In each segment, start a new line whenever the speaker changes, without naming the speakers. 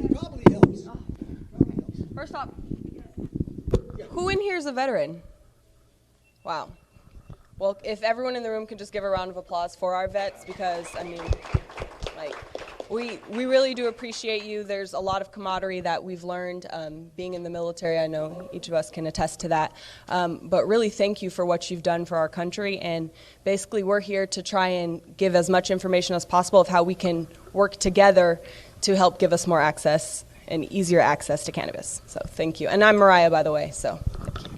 It probably helps.
First off, who in here is a veteran? Wow. Well, if everyone in the room could just give a round of applause for our vets, because, I mean, like, we really do appreciate you. There's a lot of camaraderie that we've learned being in the military. I know each of us can attest to that. But really, thank you for what you've done for our country. And basically, we're here to try and give as much information as possible of how we can work together to help give us more access and easier access to cannabis. So thank you. And I'm Mariah, by the way, so thank you.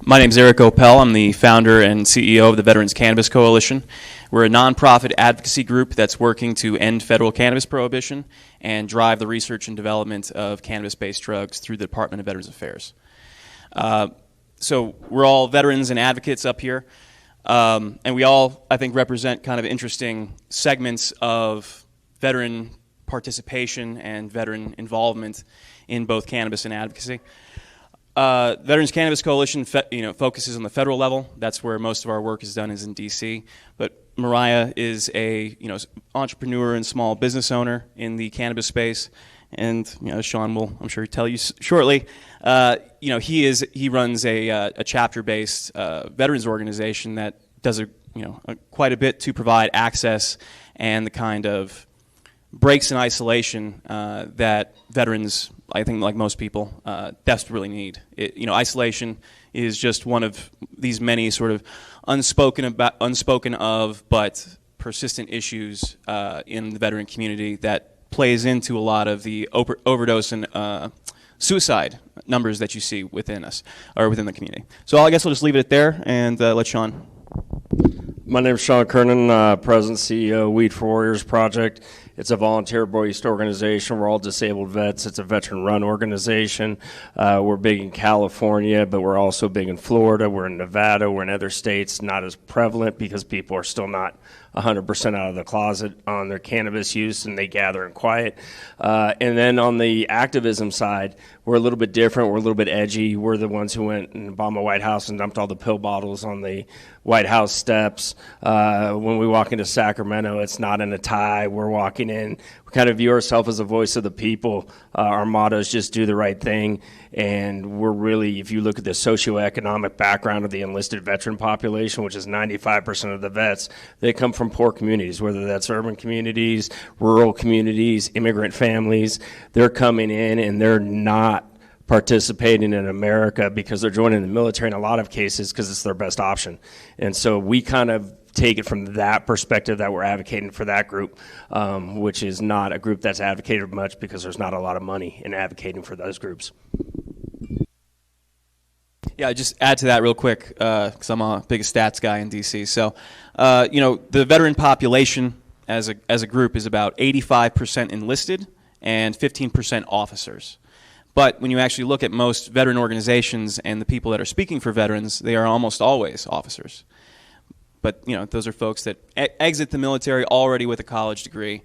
My name is Goepel. I'm the founder and CEO of the Veterans Cannabis Coalition. We're a nonprofit advocacy group that's working to end federal cannabis prohibition and drive the research and development of cannabis-based drugs through the Department of Veterans Affairs. So we're all veterans and advocates up here, and we all, I think, represent kind of interesting segments of veteran participation and veteran involvement in both cannabis and advocacy. Veterans Cannabis Coalition focuses on the federal level. That's where most of our work is done, is in D.C. But Mariah is a entrepreneur and small business owner in the cannabis space, and Sean will, I'm sure, tell you shortly. He runs a chapter-based veterans organization that does quite a bit to provide access and the kind of breaks in isolation that veterans, I think, like most people, desperately need. Isolation is just one of these many sort of unspoken of but persistent issues in the veteran community that plays into a lot of the overdose and suicide numbers that you see within us or within the community. So I guess I'll just leave it there and let Sean.
My name is Sean Kiernan, President CEO, Weed for Warriors Project. It's a volunteer-based organization. We're all disabled vets. It's a veteran-run organization. We're big in California, but we're also big in Florida. We're in Nevada. We're in other states. Not as prevalent because people are still not 100% out of the closet on their cannabis use, and they gather in quiet. And then on the activism side, we're a little bit different. We're a little bit edgy. We're the ones who went and bombed the White House and dumped all the pill bottles on the White House steps. When we walk into Sacramento, it's not in a tie. We're walking in. We kind of view ourselves as a voice of the people. Our motto is just do the right thing. And we're really, if you look at the socioeconomic background of the enlisted veteran population, which is 95% of the vets, they come from poor communities, whether that's urban communities, rural communities, immigrant families. They're coming in and they're not participating in America because they're joining the military in a lot of cases because it's their best option. And so we kind of take it from that perspective that we're advocating for that group, which is not a group that's advocated much because there's not a lot of money in advocating for those groups.
Yeah, just add to that real quick because I'm a big stats guy in D.C. So, the veteran population as a group is about 85% enlisted and 15% officers. But when you actually look at most veteran organizations and the people that are speaking for veterans, they are almost always officers. But those are folks that exit the military already with a college degree,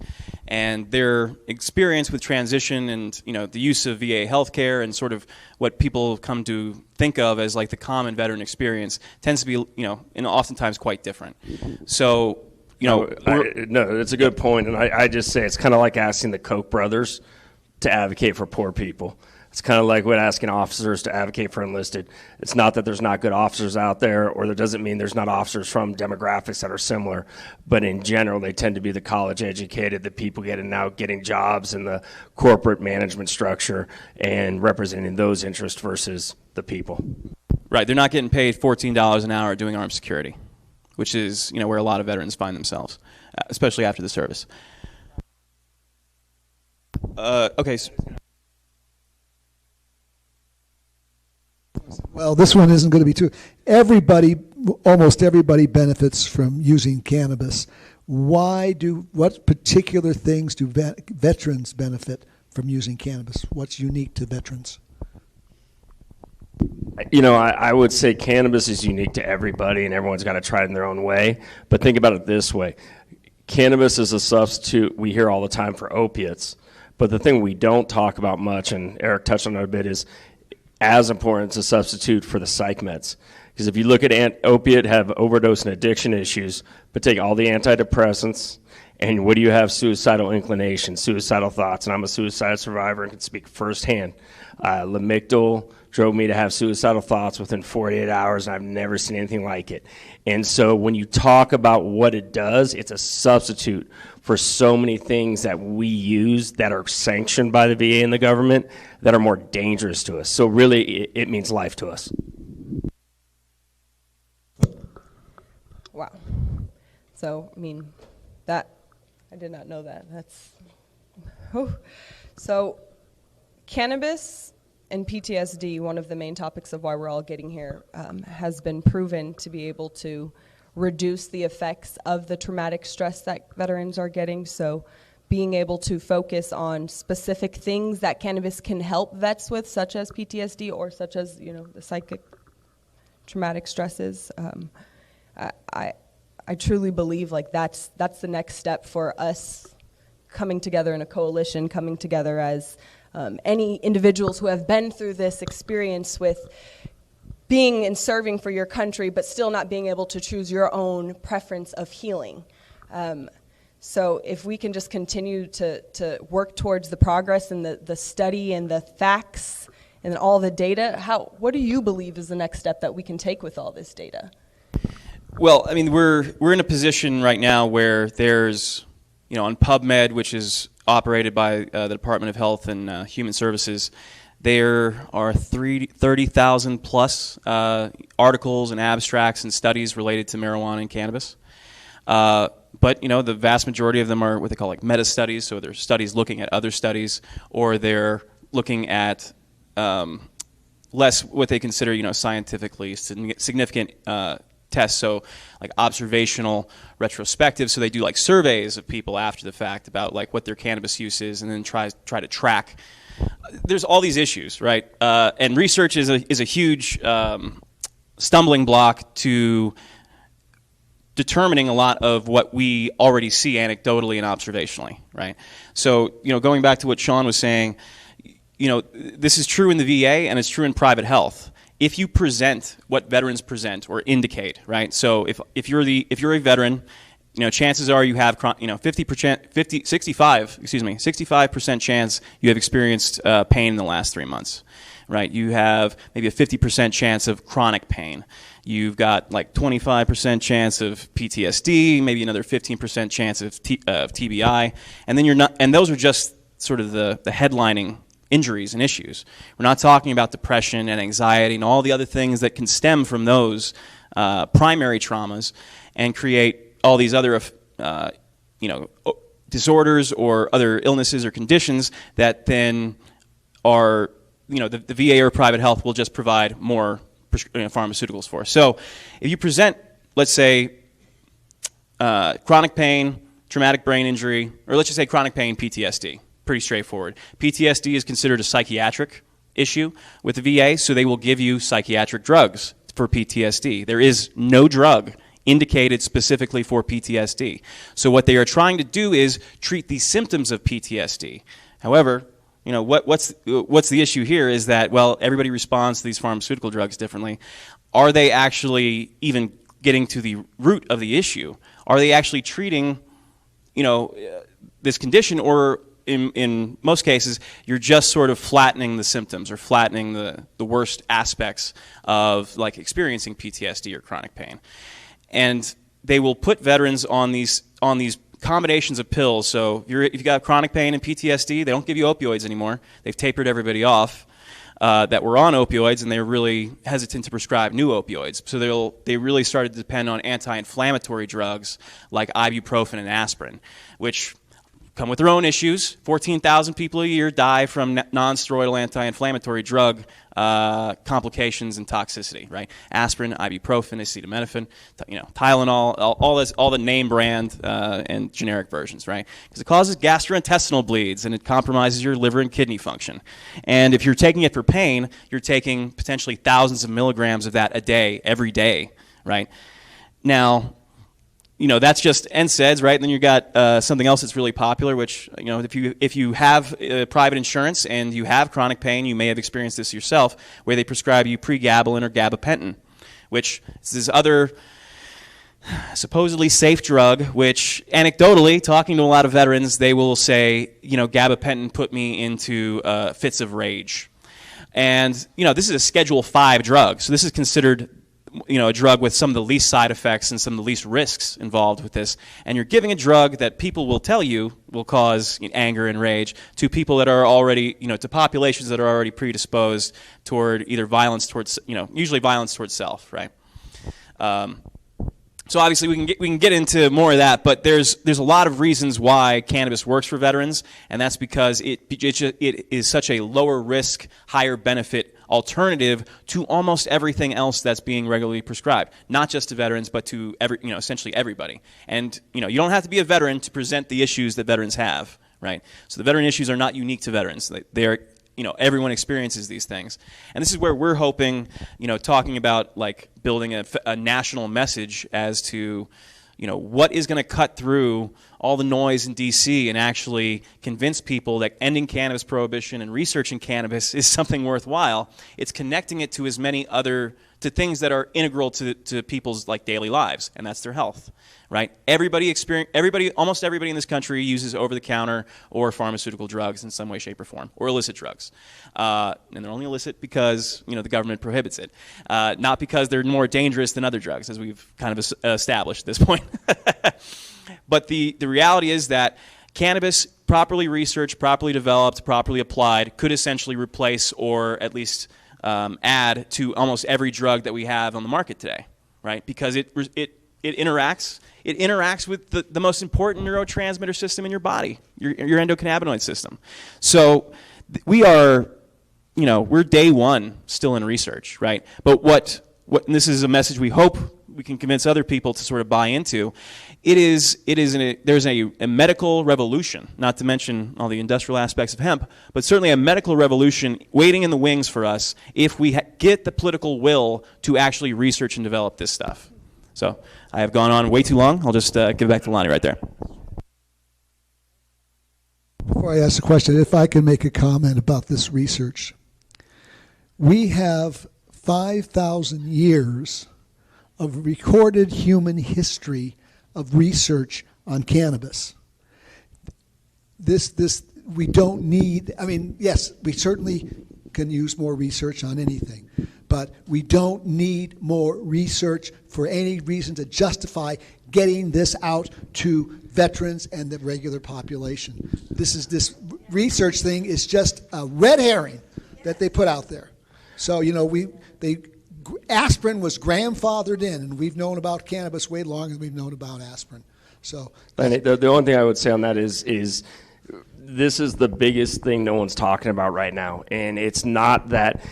and their experience with transition and the use of VA healthcare and sort of what people come to think of as like the common veteran experience tends to be and oftentimes quite different. So
no, it's a good point, and I just say it's kind of like asking the Koch brothers to advocate for poor people. It's kind of like what asking officers to advocate for enlisted. It's not that there's not good officers out there, or that doesn't mean there's not officers from demographics that are similar. But in general, they tend to be the college educated, the people getting jobs in the corporate management structure and representing those interests versus the people.
Right. They're not getting paid $14 an hour doing armed security, which is where a lot of veterans find themselves, especially after the service. Okay.
Well, this one isn't going to be too. Almost everybody benefits from using cannabis. What particular things do veterans benefit from using cannabis? What's unique to veterans?
I would say cannabis is unique to everybody, and everyone's got to try it in their own way. But think about it this way. Cannabis is a substitute we hear all the time for opiates. But the thing we don't talk about much, and Eric touched on it a bit, is as important as a substitute for the psych meds. Because if you look at opiate have overdose and addiction issues, but take all the antidepressants And what do you have? Suicidal inclination, suicidal thoughts. And I'm a suicide survivor and can speak firsthand. Lamictal drove me to have suicidal thoughts within 48 hours, and I've never seen anything like it. And so when you talk about what it does, it's a substitute for so many things that we use that are sanctioned by the VA and the government that are more dangerous to us. So really, it means life to us.
Wow. So, I mean, that, I did not know that. That's, oh. So, cannabis and PTSD, one of the main topics of why we're all getting here, has been proven to be able to reduce the effects of the traumatic stress that veterans are getting. So being able to focus on specific things that cannabis can help vets with, such as PTSD or such as, you know, the psychic traumatic stresses. I truly believe like that's the next step for us coming together in a coalition, coming together as any individuals who have been through this experience with being and serving for your country, but still not being able to choose your own preference of healing. So if we can just continue to work towards the progress and the study and the facts and all the data, what do you believe is the next step that we can take with all this data?
Well, I mean, we're in a position right now where there's, you know, on PubMed, which is operated by the Department of Health and Human Services, there are 30,000 plus articles and abstracts and studies related to marijuana and cannabis. But, you know, the vast majority of them are what they call like meta studies, so they're studies looking at other studies, or they're looking at less what they consider, you know, scientifically significant tests, so like observational, retrospective, so they do like surveys of people after the fact about like what their cannabis use is, and then try to track. There's all these issues, right? And research is a huge stumbling block to determining a lot of what we already see anecdotally and observationally, right? So, you know, going back to what Sean was saying, you know, this is true in the VA and it's true in private health. If you present what veterans present or indicate, right? So if you're a veteran, you know, chances are you have, you know, 65% chance you have experienced pain in the last 3 months, right? You have maybe a 50% chance of chronic pain. You've got like 25% chance of PTSD, maybe another 15% chance of TBI, and then and those are just sort of the headlining injuries and issues. We're not talking about depression and anxiety and all the other things that can stem from those primary traumas and create all these other, you know, disorders or other illnesses or conditions that then are, you know, the VA or private health will just provide more pharmaceuticals for. So if you present, let's say, chronic pain, traumatic brain injury, or let's just say chronic pain, PTSD, pretty straightforward. PTSD is considered a psychiatric issue with the VA, so they will give you psychiatric drugs for PTSD. There is no drug indicated specifically for PTSD. So what they are trying to do is treat the symptoms of PTSD. However, you know, what's the issue here is that, well, everybody responds to these pharmaceutical drugs differently. Are they actually even getting to the root of the issue? Are they actually treating, you know, this condition, or in most cases, you're just sort of flattening the symptoms or flattening the worst aspects of like experiencing PTSD or chronic pain. And they will put veterans on these combinations of pills. So if you've got chronic pain and PTSD, they don't give you opioids anymore. They've tapered everybody off that were on opioids, and they're really hesitant to prescribe new opioids. So they really started to depend on anti-inflammatory drugs like ibuprofen and aspirin, which come with their own issues. 14,000 people a year die from non-steroidal anti-inflammatory drug complications and toxicity, right? Aspirin, ibuprofen, acetaminophen, you know, Tylenol, all the name brand and generic versions, right? Because it causes gastrointestinal bleeds and it compromises your liver and kidney function. And if you're taking it for pain, you're taking potentially thousands of milligrams of that a day, every day, right? Now, you know, that's just NSAIDs, right? And then you got something else that's really popular, which, you know, if you have private insurance and you have chronic pain, you may have experienced this yourself, where they prescribe you pregabalin or gabapentin, which is this other supposedly safe drug, which anecdotally, talking to a lot of veterans, they will say, gabapentin put me into fits of rage. And, this is a Schedule 5 drug, so this is considered, a drug with some of the least side effects and some of the least risks involved with this. And you're giving a drug that people will tell you will cause anger and rage to people that are already, to populations that are already predisposed toward either violence towards, usually violence towards self, right? So obviously we can get into more of that, but there's a lot of reasons why cannabis works for veterans, and that's because it is such a lower risk, higher benefit alternative to almost everything else that's being regularly prescribed, not just to veterans, but to essentially everybody. And you don't have to be a veteran to present the issues that veterans have, right? So the veteran issues are not unique to veterans. They're everyone experiences these things. And this is where we're hoping, talking about like building a national message as to, what is going to cut through all the noise in D.C. and actually convince people that ending cannabis prohibition and researching cannabis is something worthwhile. It's connecting it to as many other, to things that are integral to people's like daily lives, and that's their health, right? Almost everybody in this country uses over-the-counter or pharmaceutical drugs in some way, shape, or form, or illicit drugs. And they're only illicit because, the government prohibits it, not because they're more dangerous than other drugs, as we've kind of established at this point. But the reality is that cannabis, properly researched, properly developed, properly applied, could essentially replace or at least add to almost every drug that we have on the market today, right? Because it interacts with the most important neurotransmitter system in your body, your endocannabinoid system. So we are, we're day one still in research, right? But and this is a message we hope we can convince other people to sort of buy into. There's a medical revolution, not to mention all the industrial aspects of hemp, but certainly a medical revolution waiting in the wings for us if we get the political will to actually research and develop this stuff. So I have gone on way too long. I'll just give it back to Lonnie right there.
Before I ask a question, if I can make a comment about this research. We have 5,000 years of recorded human history of research on cannabis. We don't need, yes, we certainly can use more research on anything, but we don't need more research for any reason to justify getting this out to veterans and the regular population. This research thing is just a red herring that they put out there. So, aspirin was grandfathered in, and we've known about cannabis way longer than we've known about aspirin. So,
and the only thing I would say on that is this is the biggest thing no one's talking about right now, and it's not that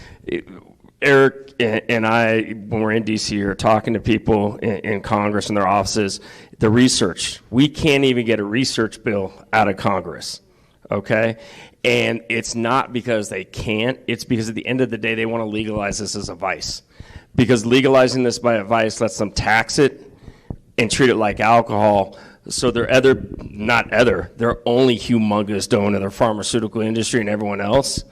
Eric and I, when we're in D.C. are talking to people in Congress and their offices, the research. We can't even get a research bill out of Congress, okay? And it's not because they can't. It's because at the end of the day, they want to legalize this as a vice. Because legalizing this by a vice lets them tax it and treat it like alcohol. So their only humongous donor, their pharmaceutical industry and everyone else,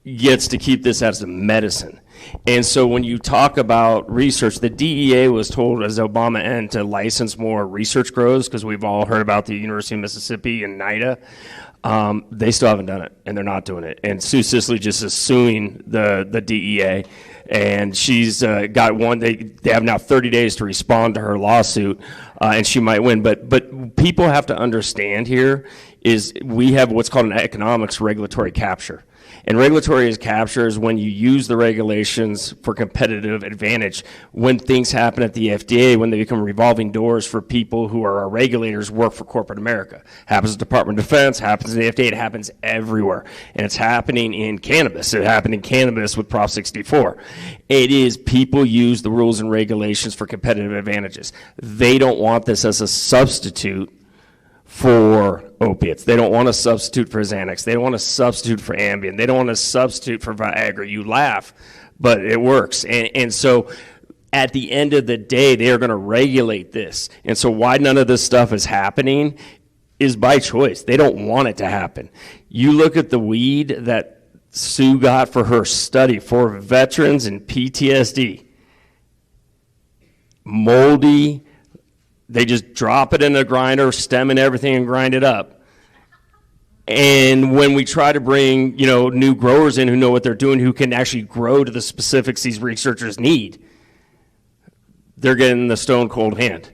gets to keep this as a medicine. And so when you talk about research, the DEA was told as Obama ended to license more research grows, because we've all heard about the University of Mississippi and NIDA. They still haven't done it, and they're not doing it. And Sue Sisley just is suing the DEA, and she's got one. They have now 30 days to respond to her lawsuit, and she might win. But people have to understand here is we have what's called an economics regulatory capture. And regulatory capture is when you use the regulations for competitive advantage. When things happen at the FDA, when they become revolving doors for people who are our regulators, work for corporate America. Happens at the Department of Defense, happens at the FDA, it happens everywhere. And it's happening in cannabis. It happened in cannabis with Prop 64. It is people use the rules and regulations for competitive advantages. They don't want this as a substitute for opiates. They don't want to substitute for Xanax. They don't want to substitute for Ambien. They don't want to substitute for Viagra. You laugh, but it works. And so at the end of the day, they are going to regulate this. And so why none of this stuff is happening is by choice. They don't want it to happen. You look at the weed that Sue got for her study for veterans and PTSD. Moldy, They just drop it in a grinder, stem and everything, and grind it up. And when we try to bring, new growers in who know what they're doing, who can actually grow to the specifics these researchers need, they're getting the stone cold hand.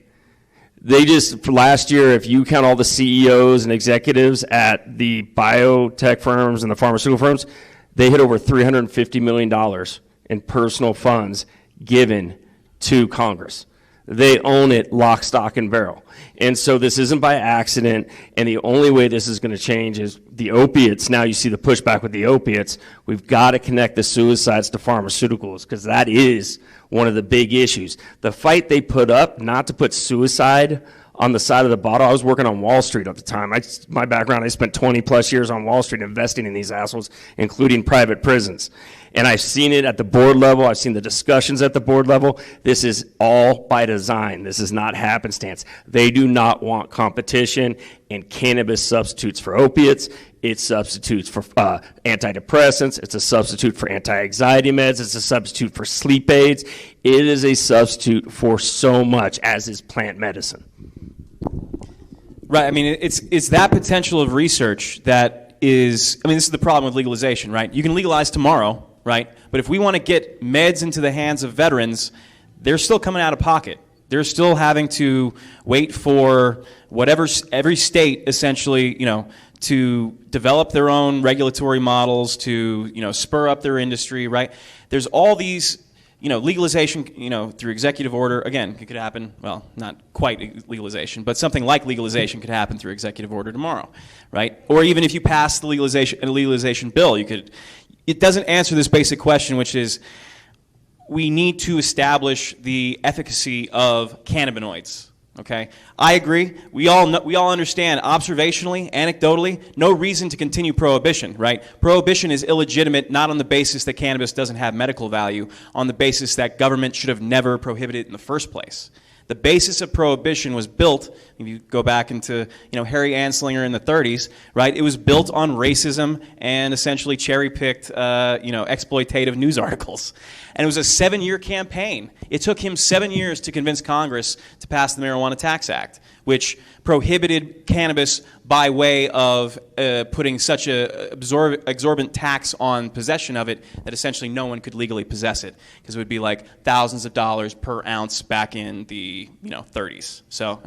They just, for last year, if you count all the CEOs and executives at the biotech firms and the pharmaceutical firms, they hit over $350 million in personal funds given to Congress. They own it lock, stock, and barrel. And so this isn't by accident, and the only way this is going to change is the opiates. Now you see the pushback with the opiates. We've got to connect the suicides to pharmaceuticals, because that is one of the big issues. The fight they put up not to put suicide on the side of the bottle. I was working on Wall Street at the time. My background, I spent 20 plus years on Wall Street investing in these assholes, including private prisons. And I've seen it at the board level. I've seen the discussions at the board level. This is all by design. This is not happenstance. They do not want competition, and cannabis substitutes for opiates. It substitutes for antidepressants. It's a substitute for anti-anxiety meds. It's a substitute for sleep aids. It is a substitute for so much, as is plant medicine.
Right. I mean, it's that potential of research that is, this is the problem with legalization, right? You can legalize tomorrow, right? But if we want to get meds into the hands of veterans, they're still coming out of pocket. They're still having to wait for every state essentially, to develop their own regulatory models, to, spur up their industry, right? There's all these, legalization, through executive order, again, it could happen, well, not quite legalization, but something like legalization could happen through executive order tomorrow, right? Or even if you pass the legalization bill, it doesn't answer this basic question, which is, we need to establish the efficacy of cannabinoids. Okay, I agree. We all understand observationally, anecdotally, no reason to continue prohibition, right? Prohibition is illegitimate not on the basis that cannabis doesn't have medical value, on the basis that government should have never prohibited it in the first place. The basis of prohibition was built, if you go back into, Harry Anslinger in the 30s, right? It was built on racism and essentially cherry-picked, exploitative news articles. And it was a 7-year campaign. It took him 7 years to convince Congress to pass the Marijuana Tax Act, which prohibited cannabis by way of putting such a exorbitant tax on possession of it that essentially no one could legally possess it, because it would be like thousands of dollars per ounce back in the 30s. So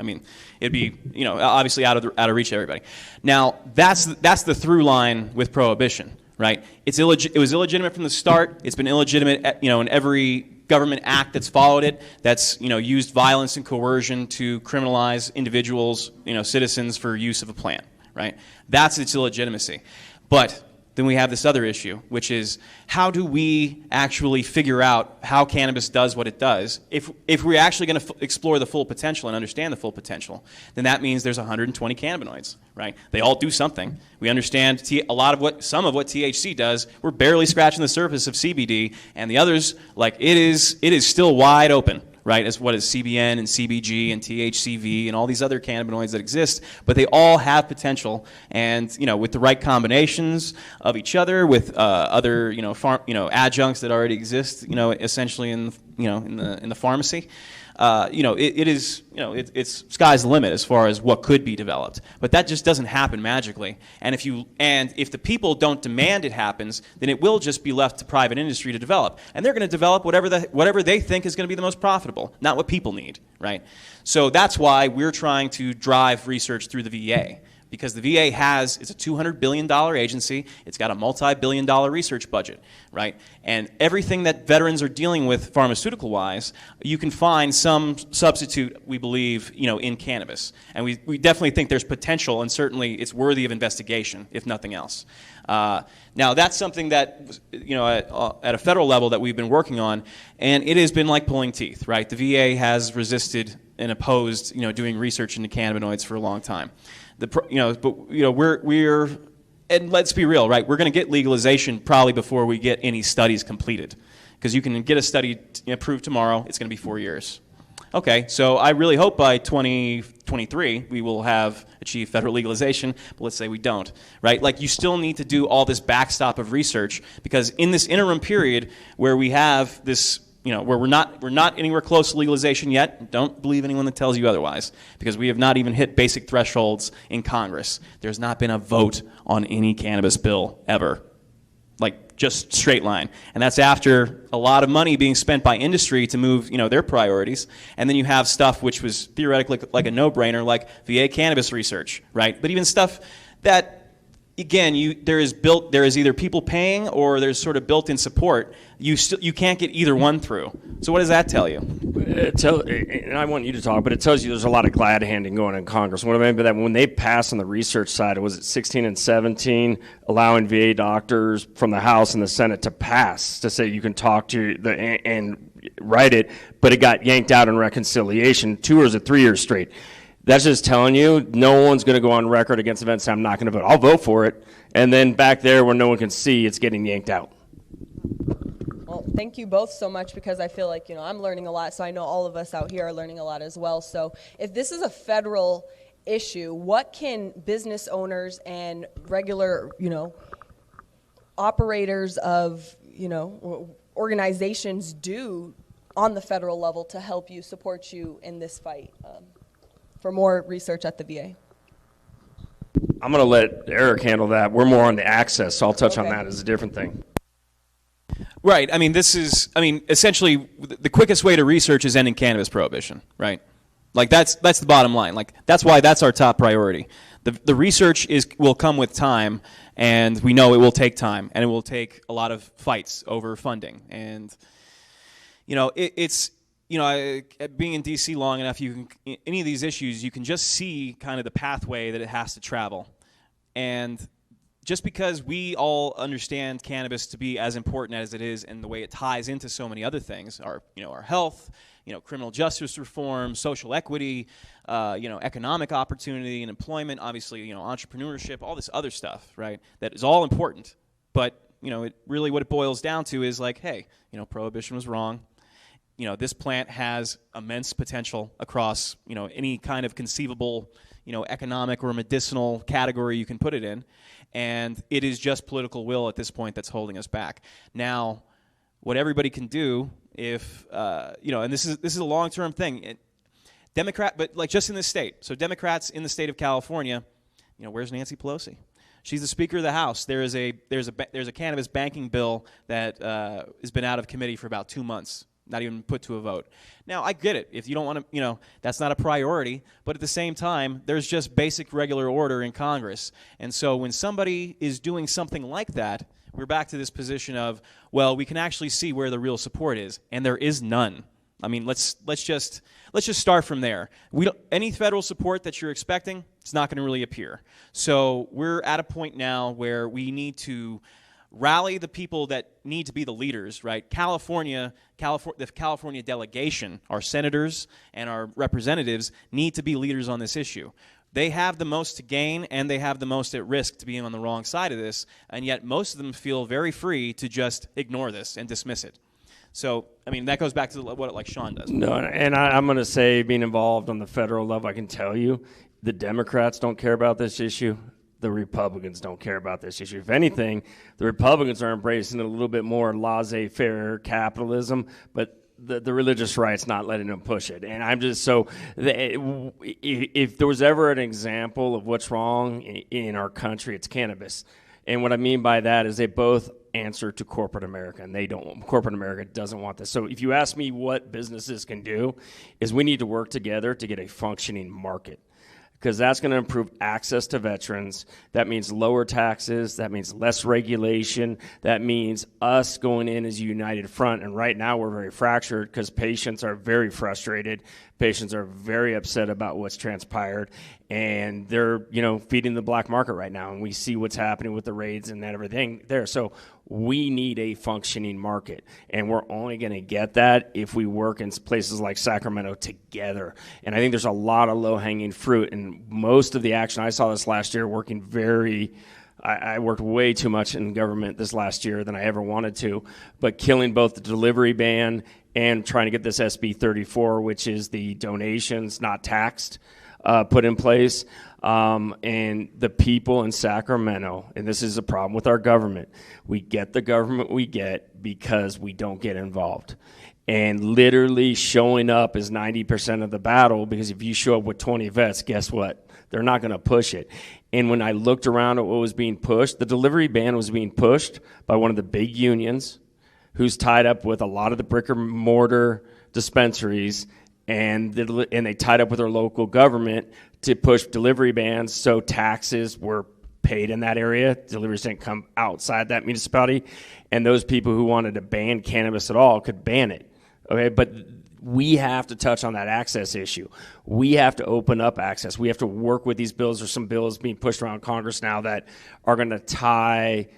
it'd be obviously out of reach of everybody. Now that's the through line with prohibition, right? It was illegitimate from the start. It's been illegitimate in every government act that's followed it, that's used violence and coercion to criminalize individuals, citizens for use of a plant, right? That's its illegitimacy. But then we have this other issue, which is, how do we actually figure out how cannabis does what it does? If we're actually going to explore the full potential and understand the full potential, then that means there's 120 cannabinoids, right? They all do something. We understand some of what THC does. We're barely scratching the surface of CBD, and the others, it is still wide open, right, as what is CBN and CBG and THCV and all these other cannabinoids that exist, but they all have potential, and with the right combinations of each other, with other adjuncts that already exist, essentially in the pharmacy, it's sky's the limit as far as what could be developed. But that just doesn't happen magically. And if the people don't demand it happens, then it will just be left to private industry to develop. And they're going to develop whatever they think is going to be the most profitable, not what people need, right? So that's why we're trying to drive research through the VA. Because the VA it's a $200 billion agency. It's got a multi-billion-dollar research budget, right? And everything that veterans are dealing with pharmaceutical-wise, you can find some substitute, we believe, in cannabis. And we definitely think there's potential, and certainly it's worthy of investigation, if nothing else. Now, that's something that, at a federal level that we've been working on, and it has been like pulling teeth, right? The VA has resisted and opposed, doing research into cannabinoids for a long time. We're and let's be real, right? We're going to get legalization probably before we get any studies completed, because you can get a study approved tomorrow. It's going to be 4 years. Okay, so I really hope by 2023 we will have achieved federal legalization, but let's say we don't, right? You still need to do all this backstop of research, because in this interim period where we have this where we're not anywhere close to legalization yet. Don't believe anyone that tells you otherwise, because we have not even hit basic thresholds in Congress. There's not been a vote on any cannabis bill ever, like just straight line. And that's after a lot of money being spent by industry to move, their priorities. And then you have stuff which was theoretically like a no-brainer, like VA cannabis research, right? But even stuff that, again, there is either people paying or there's sort of built-in support. You can't get either one through. So what does that tell you?
And I want you to talk, but it tells you there's a lot of glad handing going on in Congress. What I mean by that, when they passed on the research side, was it 16 and 17, allowing VA doctors from the House and the Senate to pass to say you can talk to and write it, but it got yanked out in reconciliation 2 or 3 years straight. That's just telling you no one's going to go on record against events and say, I'm not going to vote. I'll vote for it. And then back there where no one can see, it's getting yanked out.
Well, thank you both so much, because I feel like, I'm learning a lot, so I know all of us out here are learning a lot as well. So if this is a federal issue, what can business owners and regular, operators of, organizations do on the federal level to help you, support you in this fight? For more research at the VA.
I'm going to let Eric handle that. We're more on the access, so I'll touch on that as a different thing.
Right. Essentially, the quickest way to research is ending cannabis prohibition, right? Like, that's the bottom line. Like, that's why that's our top priority. The research will come with time, and we know it will take time, and it will take a lot of fights over funding. And, being in D.C. long enough, any of these issues, you can just see kind of the pathway that it has to travel. And just because we all understand cannabis to be as important as it is and the way it ties into so many other things, our health, criminal justice reform, social equity, economic opportunity and employment, obviously, entrepreneurship, all this other stuff, right? That is all important. But, what it boils down to is like, hey, prohibition was wrong. This plant has immense potential across, any kind of conceivable, economic or medicinal category you can put it in. And it is just political will at this point that's holding us back. Now, what everybody can do if, and this is a long-term thing. But just in this state. So Democrats in the state of California, where's Nancy Pelosi? She's the Speaker of the House. There's a cannabis banking bill that has been out of committee for about 2 months. Not even put to a vote. Now, I get it. If you don't want to, that's not a priority. But at the same time, there's just basic regular order in Congress. And so when somebody is doing something like that, we're back to this position of, well, we can actually see where the real support is, and there is none. I mean, let's just start from there. Any federal support that you're expecting, it's not going to really appear. So we're at a point now where we need to rally the people that need to be the leaders, right? The California delegation, our senators and our representatives need to be leaders on this issue. They have the most to gain and they have the most at risk to being on the wrong side of this, and yet most of them feel very free to just ignore this and dismiss it. So, that goes back to what like Sean does.
No, and I'm going to say, being involved on the federal level, I can tell you, the Democrats don't care about this issue. The Republicans don't care about this issue. If anything, the Republicans are embracing a little bit more laissez-faire capitalism, but the religious right's not letting them push it. And I'm just if there was ever an example of what's wrong in our country, it's cannabis. And what I mean by that is they both answer to corporate America, and corporate America doesn't want this. So if you ask me what businesses can do, is we need to work together to get a functioning market, because that's going to improve access to veterans. That means lower taxes. That means less regulation. That means us going in as a united front. And right now we're very fractured because patients are very frustrated. Patients are very upset about what's transpired. And they're, feeding the black market right now. And we see what's happening with the raids and everything there. So we need a functioning market. And we're only going to get that if we work in places like Sacramento together. And I think there's a lot of low-hanging fruit. And most of the action, I saw this last year working I worked way too much in government this last year than I ever wanted to, but killing both the delivery ban and trying to get this SB 34, which is the donations not taxed, put in place. And the people in Sacramento, and this is a problem with our government, we get the government we get because we don't get involved. And literally showing up is 90% of the battle, because if you show up with 20 vets, guess what? They're not going to push it. And when I looked around at what was being pushed, the delivery ban was being pushed by one of the big unions who's tied up with a lot of the brick and mortar dispensaries, and they tied up with their local government to push delivery bans so taxes were paid in that area. Deliveries didn't come outside that municipality, and those people who wanted to ban cannabis at all could ban it. Okay, but we have to touch on that access issue. We have to open up access. We have to work with these bills. There's some bills being pushed around Congress now that are going to tie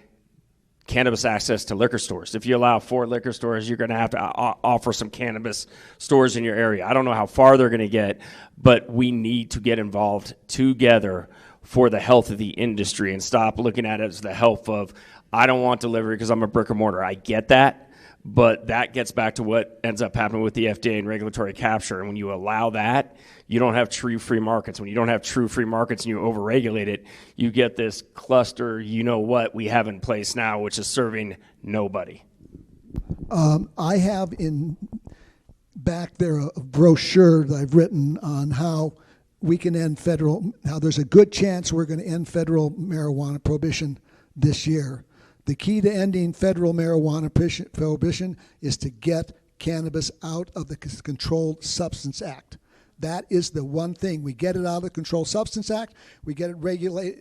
cannabis access to liquor stores. If you allow 4 liquor stores, you're going to have to offer some cannabis stores in your area. I don't know how far they're going to get, but we need to get involved together for the health of the industry and stop looking at it as the health of, I don't want delivery because I'm a brick and mortar. I get that. But that gets back to what ends up happening with the FDA and regulatory capture. And when you allow that, you don't have true free markets. When you don't have true free markets and you overregulate it, you get this cluster, you know what we have in place now, which is serving nobody.
I have in back there a brochure that I've written on how we can end how there's a good chance we're going to end federal marijuana prohibition this year. The key to ending federal marijuana prohibition is to get cannabis out of the Controlled Substance Act. That is the one thing. We get it out of the Controlled Substance Act. We get it regulated.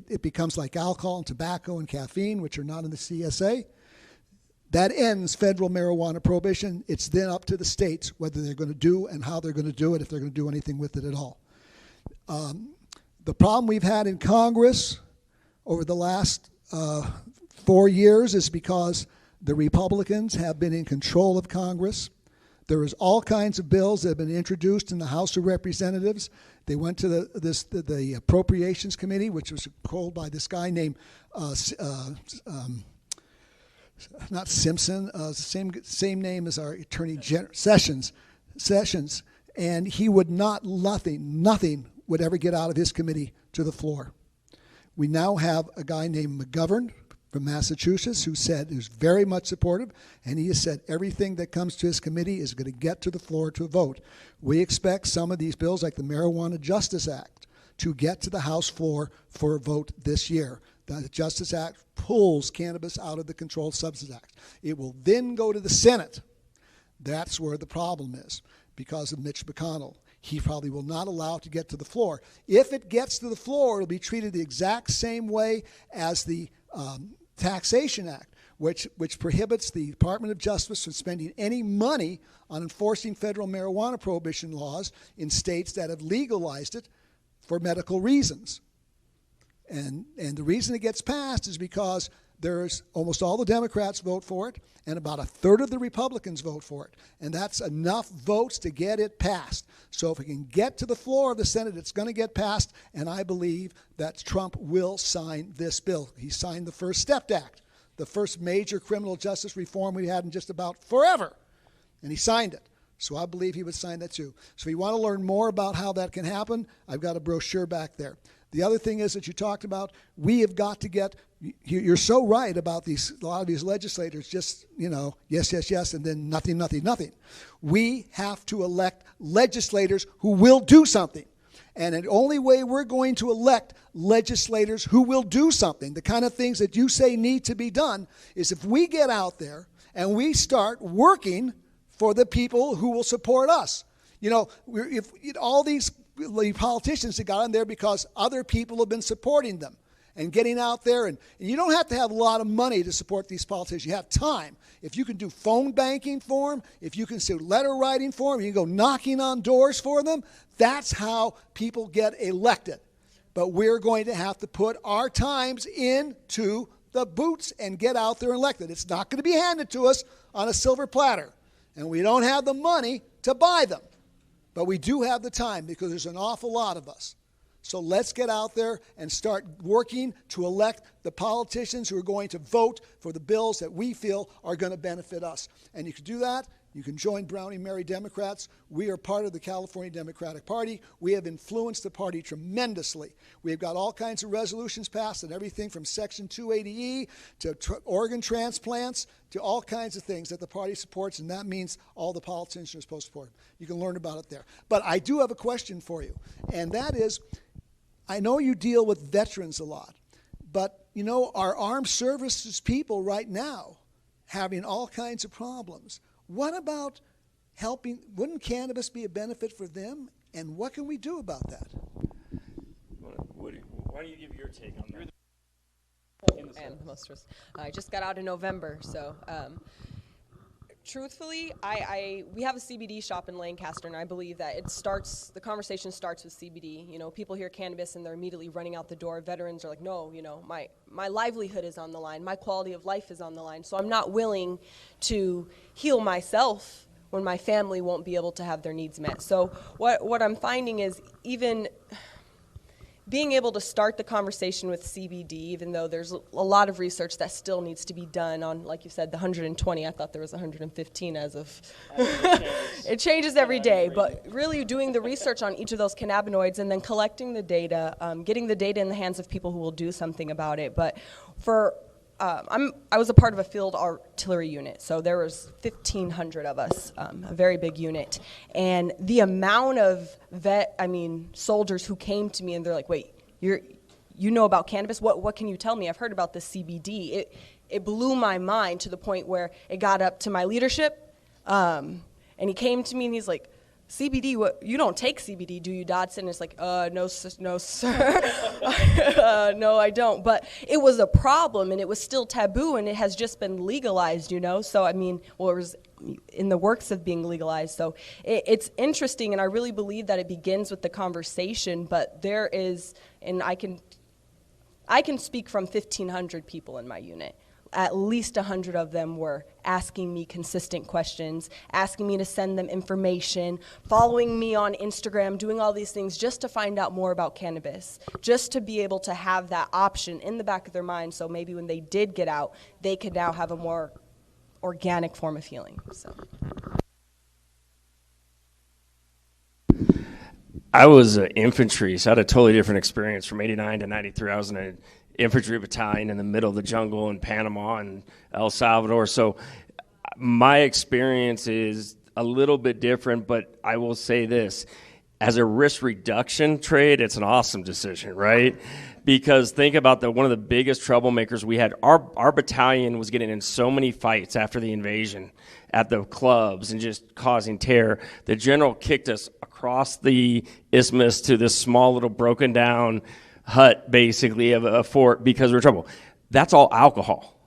It becomes like alcohol and tobacco and caffeine, which are not in the CSA. That ends federal marijuana prohibition. It's then up to the states whether they're going to do and how they're going to do it, if they're going to do anything with it at all. The problem we've had in Congress over the last 4 years is because the Republicans have been in control of Congress. There is all kinds of bills that have been introduced in the House of Representatives. They went to the Appropriations Committee, which was controlled by this guy named not Simpson, same name as our Attorney General, Sessions, and he would nothing would ever get out of his committee to the floor. We now have a guy named McGovern from Massachusetts who is very much supportive, and he has said everything that comes to his committee is going to get to the floor to a vote. We expect some of these bills, like the Marijuana Justice Act, to get to the House floor for a vote this year. The Justice Act pulls cannabis out of the Controlled Substance Act. It will then go to the Senate. That's where the problem is, because of Mitch McConnell. He probably will not allow it to get to the floor. If it gets to the floor, it'll be treated the exact same way as the Taxation Act, which prohibits the Department of Justice from spending any money on enforcing federal marijuana prohibition laws in states that have legalized it for medical reasons. And the reason it gets passed is because there's almost all the Democrats vote for it, and about a third of the Republicans vote for it. And that's enough votes to get it passed. So if it can get to the floor of the Senate, it's going to get passed, and I believe that Trump will sign this bill. He signed the First Step Act, the first major criminal justice reform we had in just about forever, and he signed it. So I believe he would sign that too. So if you want to learn more about how that can happen, I've got a brochure back there. The other thing is that you talked about, we have got to get, you're so right about a lot of these legislators just, yes, and then nothing. We have to elect legislators who will do something. And the only way we're going to elect legislators who will do something, the kind of things that you say need to be done, is if we get out there and we start working for the people who will support us. If all these politicians that got in there because other people have been supporting them and getting out there. And you don't have to have a lot of money to support these politicians. You have time. If you can do phone banking for them, if you can do letter writing for them, you can go knocking on doors for them, that's how people get elected. But we're going to have to put our times into the boots and get out there and elect it. It's not going to be handed to us on a silver platter. And we don't have the money to buy them. But we do have the time because there's an awful lot of us. So let's get out there and start working to elect the politicians who are going to vote for the bills that we feel are going to benefit us. And you can do that You can join Brownie Mary Democrats. We are part of the California Democratic Party. We have influenced the party tremendously. We've got all kinds of resolutions passed, and everything from Section 280E to organ transplants to all kinds of things that the party supports, and that means all the politicians are supposed to support. You can learn about it there. But I do have a question for you, and that is, I know you deal with veterans a lot, but you know, our armed services people right now having all kinds of problems. What about helping? Wouldn't cannabis be a benefit for them? And what can we do about that?
Why don't you give your take on that?
And the most I just got out in November, so truthfully, we have a CBD shop in Lancaster, and I believe that the conversation starts with CBD. You know, people hear cannabis and they're immediately running out the door. Veterans are like, no, you know, my livelihood is on the line, my quality of life is on the line, so I'm not willing to heal myself when my family won't be able to have their needs met. So what I'm finding is even being able to start the conversation with CBD, even though there's a lot of research that still needs to be done on, like you said, the 120. I thought there was 115 as of. It changes every day, but really doing the research on each of those cannabinoids and then collecting the data, getting the data in the hands of people who will do something about it. But I was a part of a field artillery unit, so there was 1,500 of us, a very big unit, and the amount of soldiers who came to me and they're like, "Wait, you know about cannabis? What can you tell me? I've heard about the CBD." It blew my mind to the point where it got up to my leadership, and he came to me and he's like, CBD, you don't take CBD, do you, Dodson? It's like, no, sir. No, I don't. But it was a problem, and it was still taboo, and it has just been legalized, you know? So, I mean, it was in the works of being legalized. So it's interesting, and I really believe that it begins with the conversation, but there is, and I can speak from 1,500 people in my unit. At least 100 of them were asking me consistent questions, asking me to send them information, following me on Instagram, doing all these things just to find out more about cannabis, just to be able to have that option in the back of their mind so maybe when they did get out, they could now have a more organic form of healing. So.
I was infantry, so I had a totally different experience from 89 to 93. I was in an infantry battalion in the middle of the jungle in Panama and El Salvador. So my experience is a little bit different, but I will say this. As a risk reduction trade, it's an awesome decision, right? Because think about one of the biggest troublemakers we had. Our battalion was getting in so many fights after the invasion at the clubs and just causing terror. The general kicked us across the isthmus to this small little broken down hut, basically, of a fort because we were in trouble. That's all alcohol.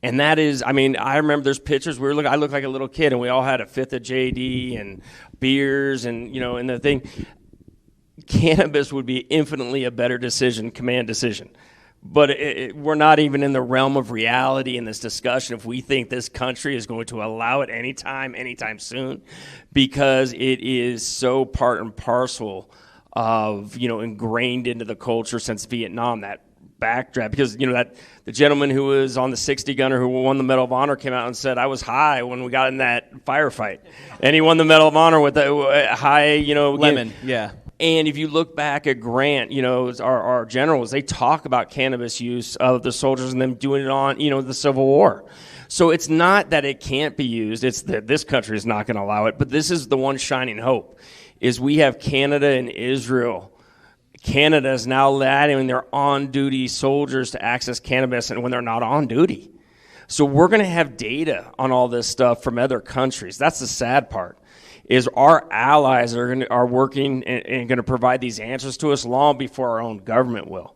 And that is, I mean, I remember there's pictures. I looked like a little kid, and we all had a fifth of JD and beers, and and the thing. Cannabis would be infinitely a better command decision. But we're not even in the realm of reality in this discussion if we think this country is going to allow it anytime soon, because it is so part and parcel of, ingrained into the culture since Vietnam, that backdraft. Because, that the gentleman who was on the 60 gunner who won the Medal of Honor came out and said, I was high when we got in that firefight. And he won the Medal of Honor with a high,
lemon, yeah.
And if you look back at Grant, our generals, they talk about cannabis use of the soldiers and them doing it on, the Civil War. So it's not that it can't be used. It's that this country is not going to allow it. But this is the one shining hope, is we have Canada and Israel. Canada is now letting their on-duty soldiers to access cannabis and when they're not on duty. So we're going to have data on all this stuff from other countries. That's the sad part. Is our allies are working and going to provide these answers to us long before our own government will.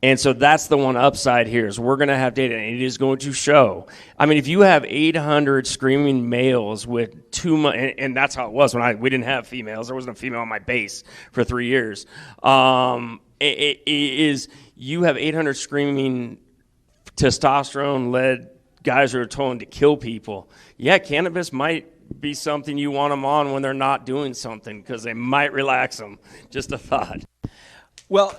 And so that's the one upside here, is we're going to have data, and it is going to show. I mean, if you have 800 screaming males with too much, and that's how it was when we didn't have females. There wasn't a female on my base for 3 years. You have 800 screaming testosterone-led guys who are told to kill people. Yeah, cannabis might be something you want them on when they're not doing something, because they might relax them. Just a thought.
Well,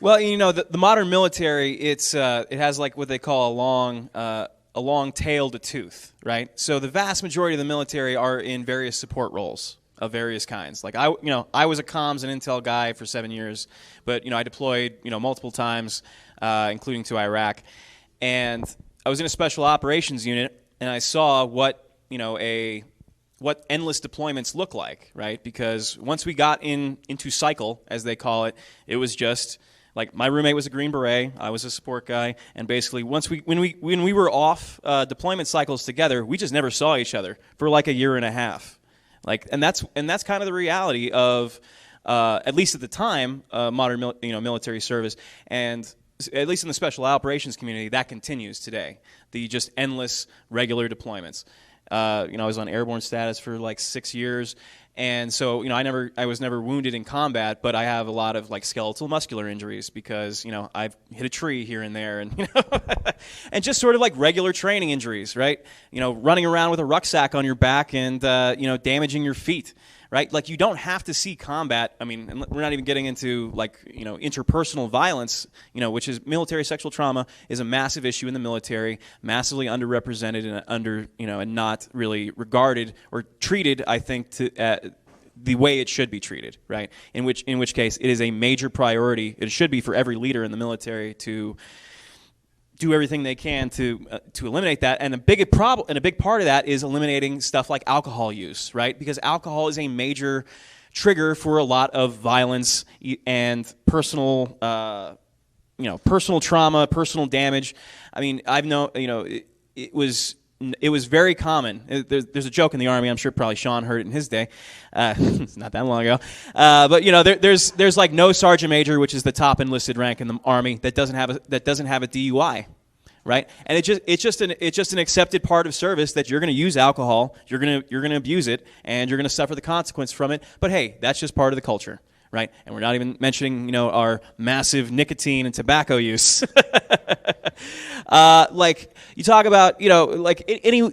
Well, you know, the modern military, it has like what they call a long tail to tooth, right? So the vast majority of the military are in various support roles of various kinds. Like I was a comms and intel guy for 7 years, but I deployed multiple times, including to Iraq, and I was in a special operations unit, and I saw what endless deployments look like, right? Because once we got into cycle, as they call it, it was just like my roommate was a Green Beret, I was a support guy, and basically when we were off deployment cycles together, we just never saw each other for like a year and a half. And that's kind of the reality of at least at the time modern military service, and at least in the special operations community, that continues today. The just endless regular deployments. I was on airborne status for like 6 years, and so I was never wounded in combat, but I have a lot of like skeletal muscular injuries because I've hit a tree here and there, and and just sort of like regular training injuries, right? Running around with a rucksack on your back and damaging your feet. Right, like you don't have to see combat. I mean, and we're not even getting into like interpersonal violence. Which is military sexual trauma is a massive issue in the military, massively underrepresented and not really regarded or treated. I think the way it should be treated. Right, in which case it is a major priority. It should be for every leader in the military to do everything they can to eliminate that, and a big part of that is eliminating stuff like alcohol use, right? Because alcohol is a major trigger for a lot of violence and personal trauma, personal damage. I mean, I've known, it was very common. There's a joke in the Army. I'm sure probably Sean heard it in his day. It's not that long ago. But there's like no sergeant major, which is the top enlisted rank in the Army, that doesn't have a DUI, right? And it's just an accepted part of service that you're going to use alcohol, you're going to abuse it, and you're going to suffer the consequence from it. But hey, that's just part of the culture. Right, and we're not even mentioning, our massive nicotine and tobacco use. Like you talk about,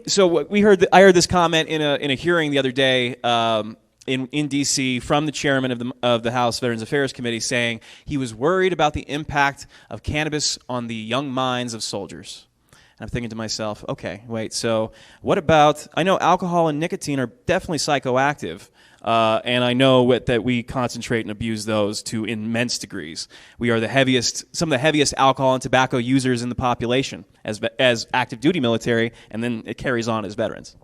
So I heard this comment in a hearing the other day in D.C. from the chairman of the House Veterans Affairs Committee, saying he was worried about the impact of cannabis on the young minds of soldiers. And I'm thinking to myself, okay, wait, so what about? I know alcohol and nicotine are definitely psychoactive. And I know that we concentrate and abuse those to immense degrees. We are some of the heaviest alcohol and tobacco users in the population as active duty military, and then it carries on as veterans.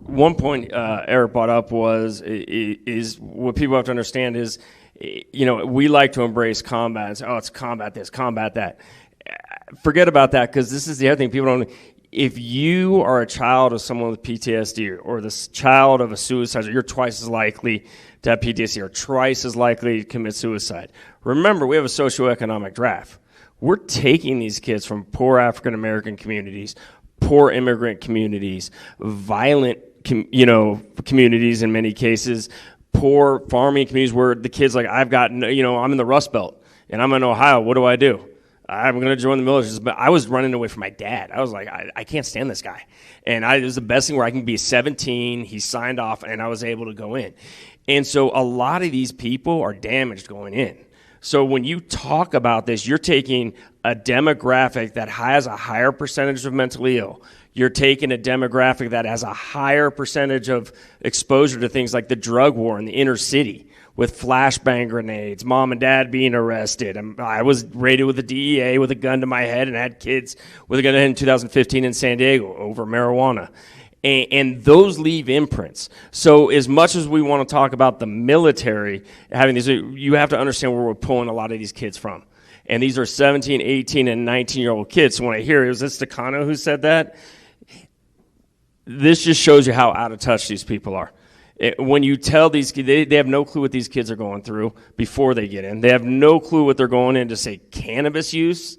One point Eric brought up is what people have to understand is, we like to embrace combat. It's combat this, combat that. Forget about that, because this is the other thing people don't. If you are a child of someone with PTSD or the child of a suicide, you're twice as likely to have PTSD or twice as likely to commit suicide. Remember, we have a socioeconomic draft. We're taking these kids from poor African American communities, poor immigrant communities, violent, communities in many cases, poor farming communities where the kids I'm in the Rust Belt and I'm in Ohio. What do? I'm going to join the military. But I was running away from my dad. I was like, I can't stand this guy. And it was the best thing where I can be 17. He signed off, and I was able to go in. And so a lot of these people are damaged going in. So when you talk about this, you're taking a demographic that has a higher percentage of mentally ill. You're taking a demographic that has a higher percentage of exposure to things like the drug war in the inner city, with flashbang grenades, mom and dad being arrested. I was raided with the DEA with a gun to my head and had kids with a gun to my head in 2015 in San Diego over marijuana. And those leave imprints. So as much as we want to talk about the military having these, you have to understand where we're pulling a lot of these kids from. And these are 17, 18, and 19-year-old kids. So when I hear, was this Stacano who said that? This just shows you how out of touch these people are. When you tell these kids, they have no clue what these kids are going through before they get in. They have no clue what they're going in to say cannabis use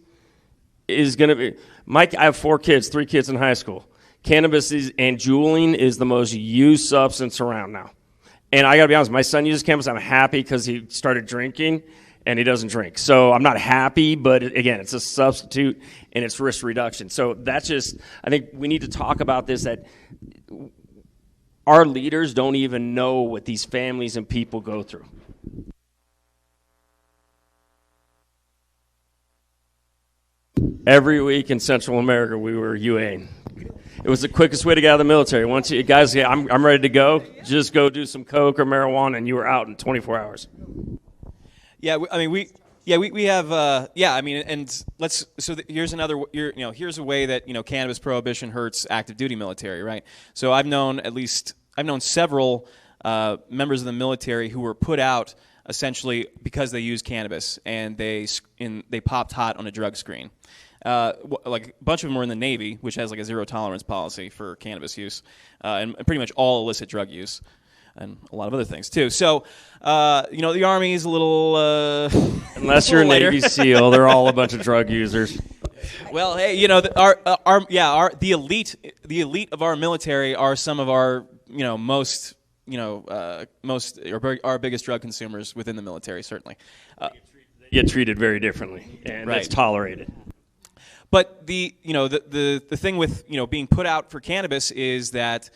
is going to be. I have 4 kids, 3 kids in high school. Cannabis and juuling is the most used substance around now. And I got to be honest, my son uses cannabis. I'm happy because he started drinking and he doesn't drink. So I'm not happy, but again, it's a substitute and it's risk reduction. So that's just, I think we need to talk about this, that our leaders don't even know what these families and people go through. Every week in Central America, we were UAing. It was the quickest way to get out of the military. Once you guys, I'm ready to go. Just go do some coke or marijuana, and you were out in 24 hours.
Yeah, we have and let's here's another here's a way that cannabis prohibition hurts active duty military, right? So I've known several members of the military who were put out essentially because they used cannabis and they popped hot on a drug screen. Like a bunch of them were in the Navy, which has like a zero tolerance policy for cannabis use, and pretty much all illicit drug use. And a lot of other things too. So, the Army is a little
unless you're a Navy SEAL, they're all a bunch of drug users.
Well, hey, the elite of our military are some of our most our biggest drug consumers within the military, certainly.
They get treated very differently, and
right.
It's tolerated.
But the thing with being put out for cannabis is that.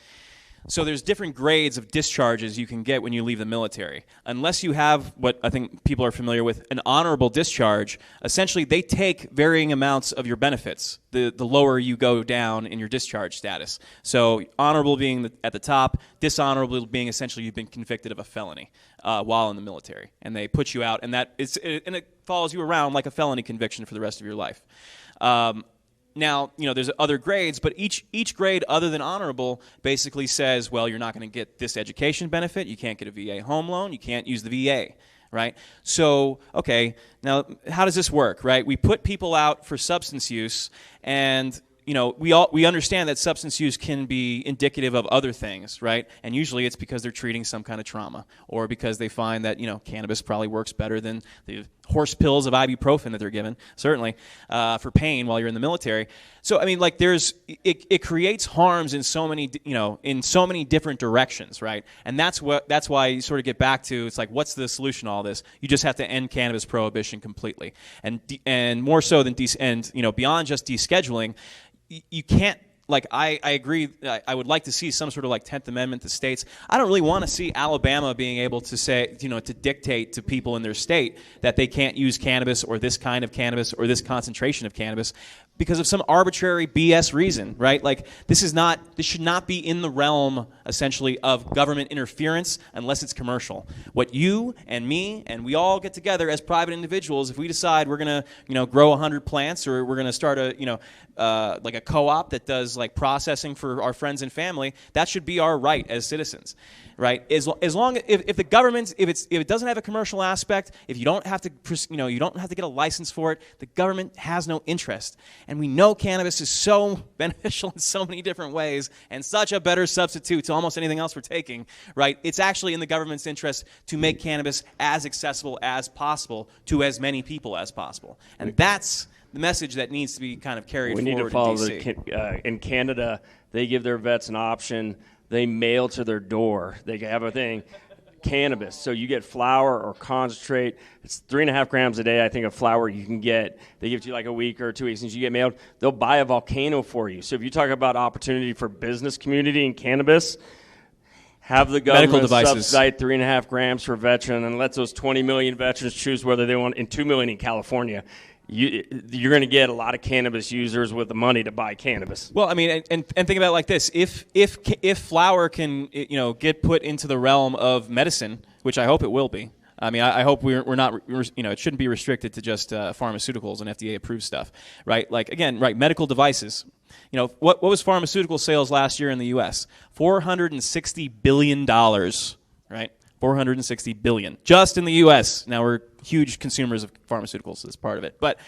So there's different grades of discharges you can get when you leave the military. Unless you have what I think people are familiar with, an honorable discharge, essentially they take varying amounts of your benefits, the lower you go down in your discharge status. So honorable being at the top, dishonorable being essentially you've been convicted of a felony while in the military. And they put you out, and it follows you around like a felony conviction for the rest of your life. Now, there's other grades, but each grade other than honorable basically says, well, you're not going to get this education benefit, you can't get a VA home loan, you can't use the VA, right? So, okay, now how does this work, right? We put people out for substance use, and we understand that substance use can be indicative of other things, right? And usually it's because they're treating some kind of trauma, or because they find that cannabis probably works better than the horse pills of ibuprofen that they're given, certainly for pain while you're in the military. So I mean, like it creates harms in so many different directions, right? And that's why you sort of get back to, it's like, what's the solution to all this? You just have to end cannabis prohibition completely, and more so than beyond just descheduling. You can't, like, I agree, I would like to see some sort of like 10th Amendment to states. I don't really want to see Alabama being able to say, to dictate to people in their state that they can't use cannabis or this kind of cannabis or this concentration of cannabis because of some arbitrary BS reason, right? Like, this should not be in the realm, essentially, of government interference unless it's commercial. What you and me and we all get together as private individuals, if we decide we're going to grow 100 plants, or we're going to start like a co-op that does like processing for our friends and family, that should be our right as citizens, right? As long if the government, if it doesn't have a commercial aspect, if you don't have to you don't have to get a license for it, the government has no interest. And we know cannabis is so beneficial in so many different ways and such a better substitute to almost anything else we're taking, right? It's actually in the government's interest to make cannabis as accessible as possible to as many people as possible. And that's the message that needs to be kind of carried forward. We need to follow
in Canada, they give their vets an option. They mail to their door. They have a thing, cannabis. So you get flour or concentrate. It's 3.5 grams a day, I think, of flour you can get. They give it to you like a week or 2 weeks. Since you get mailed, they'll buy a volcano for you. So if you talk about opportunity for business community in cannabis, have the government subsidize 3.5 grams for veteran, and let those 20 million veterans choose whether they want, and 2 million in California. You're going to get a lot of cannabis users with the money to buy cannabis.
Well, I mean, and think about it like this: if flour can get put into the realm of medicine, which I hope it will be. I mean, I hope we're not, it shouldn't be restricted to just pharmaceuticals and FDA approved stuff, right? Like, again, right, medical devices. What was pharmaceutical sales last year in the U.S.? $460 billion, right? $460 billion just in the U.S. Now, we're huge consumers of pharmaceuticals, so that's part of it. But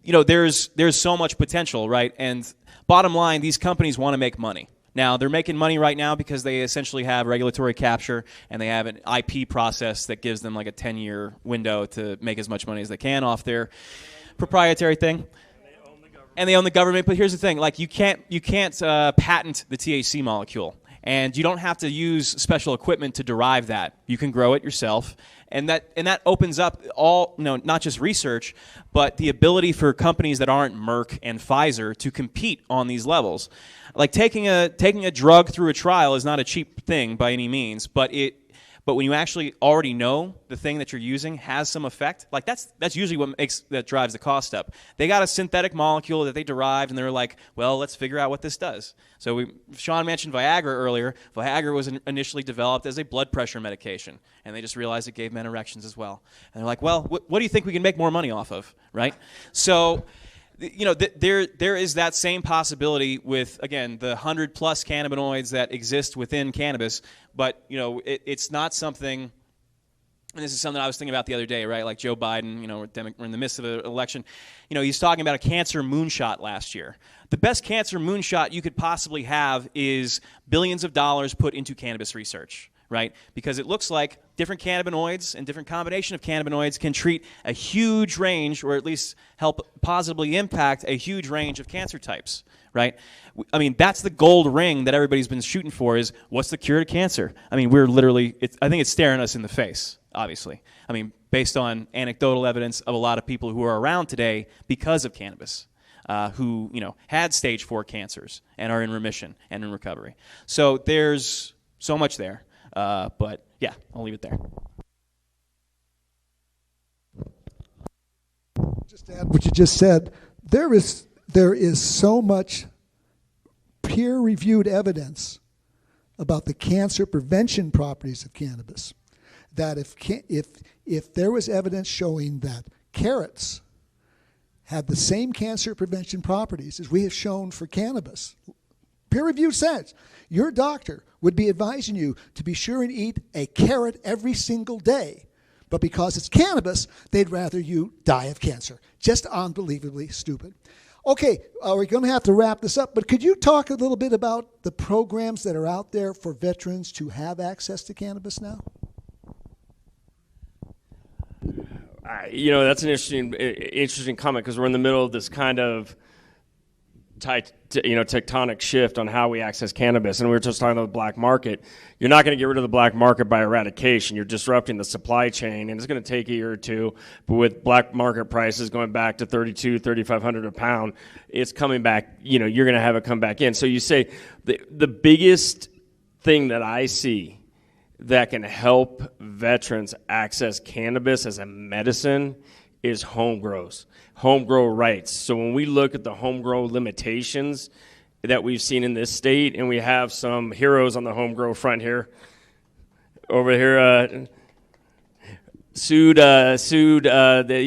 there's so much potential, right? And bottom line, these companies want to make money. Now, they're making money right now because they essentially have regulatory capture, and they have an IP process that gives them like a 10-year window to make as much money as they can off their proprietary thing. And they own the government. But here's the thing: like, you can't patent the THC molecule. And you don't have to use special equipment to derive that. You can grow it yourself. And that opens up all, not just research, but the ability for companies that aren't Merck and Pfizer to compete on these levels. Like, taking a drug through a trial is not a cheap thing by any means, but But when you actually already know the thing that you're using has some effect, like that's usually that drives the cost up. They got a synthetic molecule that they derived, and they're like, well, let's figure out what this does. So Sean mentioned Viagra earlier. Viagra was initially developed as a blood pressure medication, and they just realized it gave men erections as well. And they're like, well, what do you think we can make more money off of, right? So, there is that same possibility with, again, the 100+ cannabinoids that exist within cannabis, but it's not something. And this is something I was thinking about the other day, right? Like Joe Biden, we're in the midst of an election. He's talking about a cancer moonshot last year. The best cancer moonshot you could possibly have is billions of dollars put into cannabis research, right? Because it looks like different cannabinoids and different combination of cannabinoids can treat a huge range, or at least help positively impact a huge range of cancer types, right? I mean, that's the gold ring that everybody's been shooting for, is what's the cure to cancer? I mean, we're literally, I think it's staring us in the face, obviously. I mean, based on anecdotal evidence of a lot of people who are around today because of cannabis, who, had stage 4 cancers and are in remission and in recovery. So there's so much there. But yeah, I'll leave it there.
Just to add what you just said, there is so much peer-reviewed evidence about the cancer prevention properties of cannabis that if there was evidence showing that carrots had the same cancer prevention properties as we have shown for cannabis, peer-reviewed says your doctor would be advising you to be sure and eat a carrot every single day. But because it's cannabis, they'd rather you die of cancer. Just unbelievably stupid. Okay, we're going to have to wrap this up, but could you talk a little bit about the programs that are out there for veterans to have access to cannabis now?
That's an interesting comment, because we're in the middle of this kind of tectonic shift on how we access cannabis. And we were just talking about the black market. You're not going to get rid of the black market by eradication. You're disrupting the supply chain, and it's going to take a year or two. But with black market prices going back to $3,500 a pound, it's coming back. You're going to have it come back in. So you say the biggest thing that I see that can help veterans access cannabis as a medicine is home grows, home grow rights. So when we look at the home grow limitations that we've seen in this state, and we have some heroes on the home grow front here, over here, he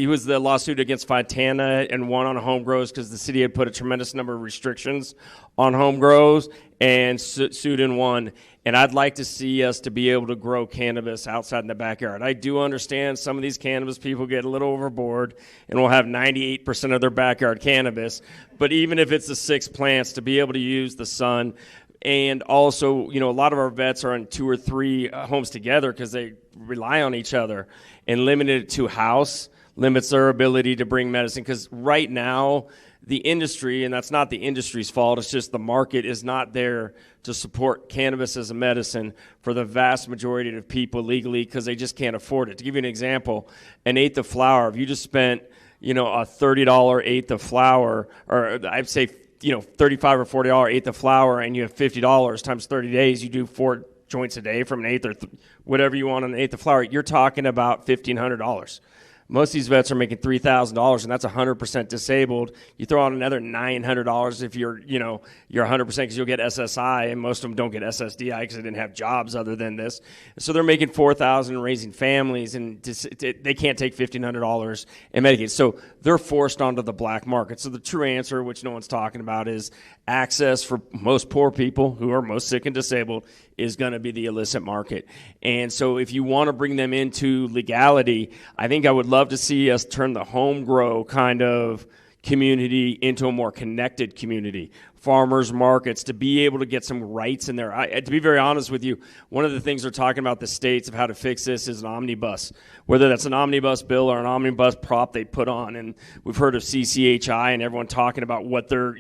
was the lawsuit against Fontana and won on home grows because the city had put a tremendous number of restrictions on home grows, and sued and won. And I'd like to see us to be able to grow cannabis outside in the backyard. I do understand some of these cannabis people get a little overboard and will have 98% of their backyard cannabis. But even if it's the 6 plants, to be able to use the sun. And also, a lot of our vets are in 2 or 3 homes together because they rely on each other. And limited it to house limits their ability to bring medicine. Because right now, the industry, and that's not the industry's fault, it's just the market is not there to support cannabis as a medicine for the vast majority of people legally, because they just can't afford it. To give you an example, an eighth of flour, if you just spent, a $30 eighth of flour, or I'd say, $35 or $40 eighth of flour, and you have $50 times 30 days, you do 4 joints a day from an eighth or whatever you want on an eighth of flour, you're talking about $1,500. Most of these vets are making $3,000, and that's 100% disabled. You throw out another $900 if you're 100%, because you'll get SSI, and most of them don't get SSDI because they didn't have jobs other than this. So they're making $4,000 and raising families, and they can't take $1,500 in Medicaid. So they're forced onto the black market. So the true answer, which no one's talking about, is access for most poor people who are most sick and disabled is going to be the illicit market. And so if you want to bring them into legality, I think I would love to see us turn the home grow kind of community into a more connected community. Farmers markets, to be able to get some rights in there. To be very honest with you, one of the things they're talking about the states of how to fix this is an omnibus, whether that's an omnibus bill or an omnibus prop they put on. And we've heard of CCHI and everyone talking about what they're,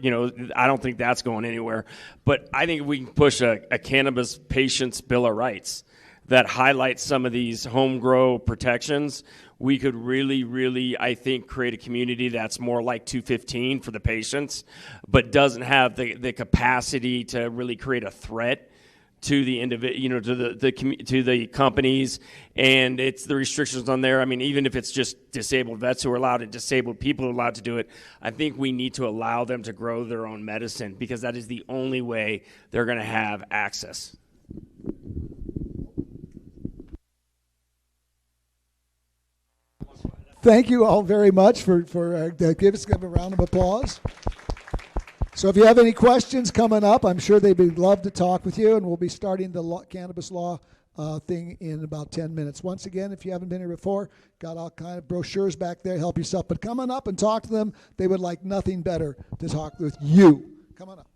I don't think that's going anywhere. But I think if we can push a cannabis patients bill of rights that highlights some of these home grow protections, we could really, really, I think, create a community that's more like 215 for the patients, but doesn't have the capacity to really create a threat to the to the companies, and it's the restrictions on there. I mean, even if it's just disabled vets who are allowed and disabled people who are allowed to do it, I think we need to allow them to grow their own medicine, because that is the only way they're going to have access.
Thank you all very much for give us a round of applause. So if you have any questions coming up, I'm sure they'd love to talk with you, and we'll be starting the cannabis law thing in about 10 minutes. Once again, if you haven't been here before, got all kind of brochures back there, help yourself. But come on up and talk to them. They would like nothing better to talk with you. Come on up.